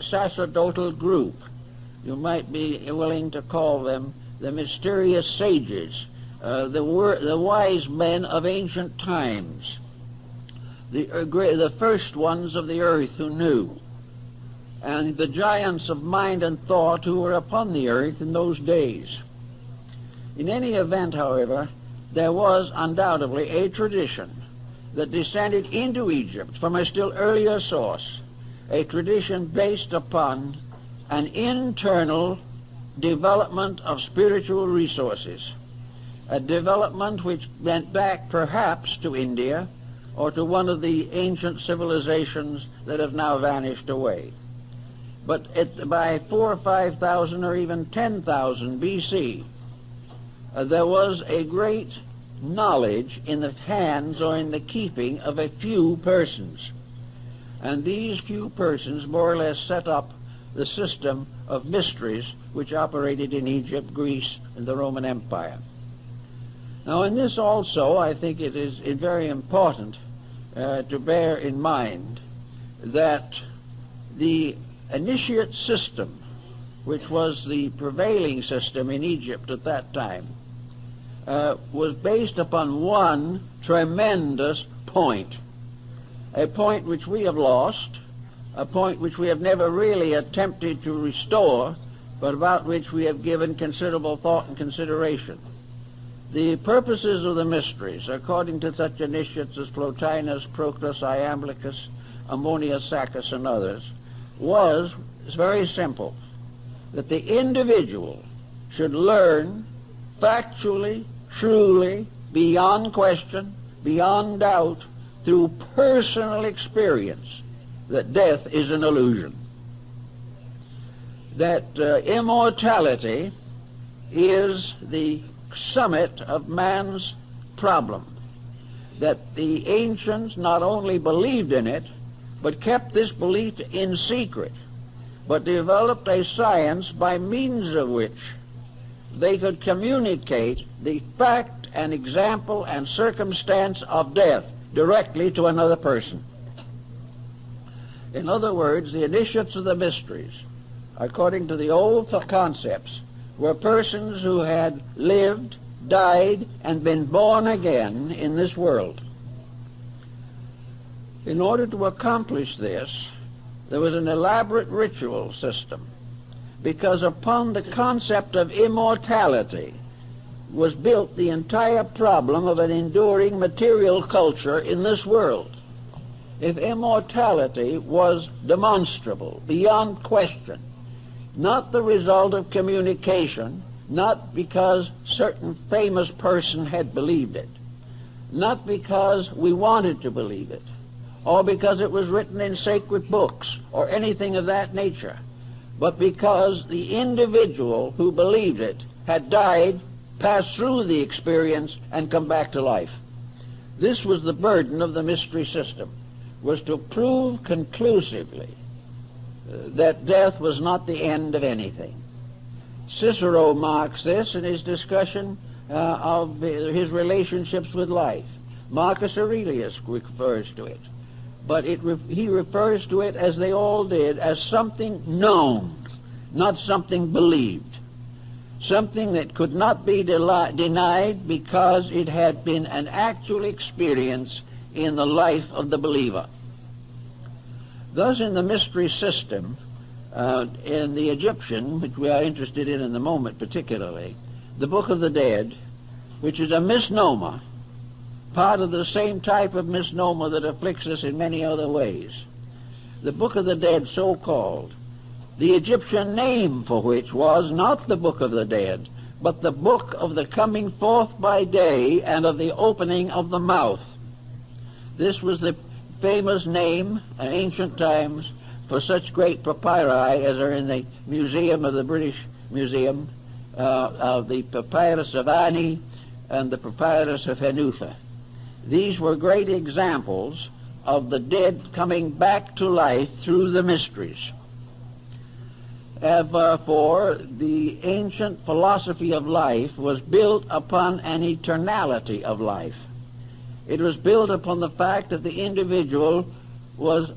sacerdotal group. You might be willing to call them the mysterious sages, the wise men of ancient times, the first ones of the earth who knew, and the giants of mind and thought who were upon the earth in those days. In any event, however, there was undoubtedly a tradition that descended into Egypt from a still earlier source, a tradition based upon an internal development of spiritual resources, a development which went back perhaps to India or to one of the ancient civilizations that have now vanished away. But by 4,000 or 5,000 or even 10,000 BC, there was a great knowledge in the hands or in the keeping of a few persons. And these few persons more or less set up the system of mysteries which operated in Egypt, Greece, and the Roman Empire. Now in this also, I think it is very important to bear in mind that the initiate system, which was the prevailing system in Egypt at that time, was based upon one tremendous point, a point which we have lost, a point which we have never really attempted to restore, but about which we have given considerable thought and consideration. The purposes of the mysteries, according to such initiates as Plotinus, Proclus, Iamblichus, Ammonius Saccas, and others, was very simple, that the individual should learn factually, truly, beyond question, beyond doubt, through personal experience, that death is an illusion, that immortality is the summit of man's problem, that the ancients not only believed in it, but kept this belief in secret, but developed a science by means of which they could communicate the fact and example and circumstance of death directly to another person. In other words, the initiates of the mysteries, according to the old concepts, were persons who had lived, died, and been born again in this world. In order to accomplish this, there was an elaborate ritual system, because upon the concept of immortality was built the entire problem of an enduring material culture in this world. If immortality was demonstrable, beyond question, not the result of communication, not because certain famous person had believed it, not because we wanted to believe it, or because it was written in sacred books, or anything of that nature, but because the individual who believed it had died, passed through the experience, and come back to life. This was the burden of the mystery system, was to prove conclusively that death was not the end of anything. Cicero marks this in his discussion of his relationships with life. Marcus Aurelius refers to it. But he refers to it, as they all did, as something known, not something believed, something that could not be denied because it had been an actual experience in the life of the believer. Thus, in the mystery system, in the Egyptian, which we are interested in the moment particularly, the Book of the Dead, which is a misnomer, part of the same type of misnomer that afflicts us in many other ways. The Book of the Dead, so called, the Egyptian name for which was not the Book of the Dead, but the Book of the Coming Forth by Day and of the Opening of the Mouth. This was the famous name in ancient times for such great papyri as are in the museum of the British Museum, of the Papyrus of Ani and the Papyrus of Hanufa. These were great examples of the dead coming back to life through the mysteries. Therefore, the ancient philosophy of life was built upon an eternality of life. It was built upon the fact that the individual was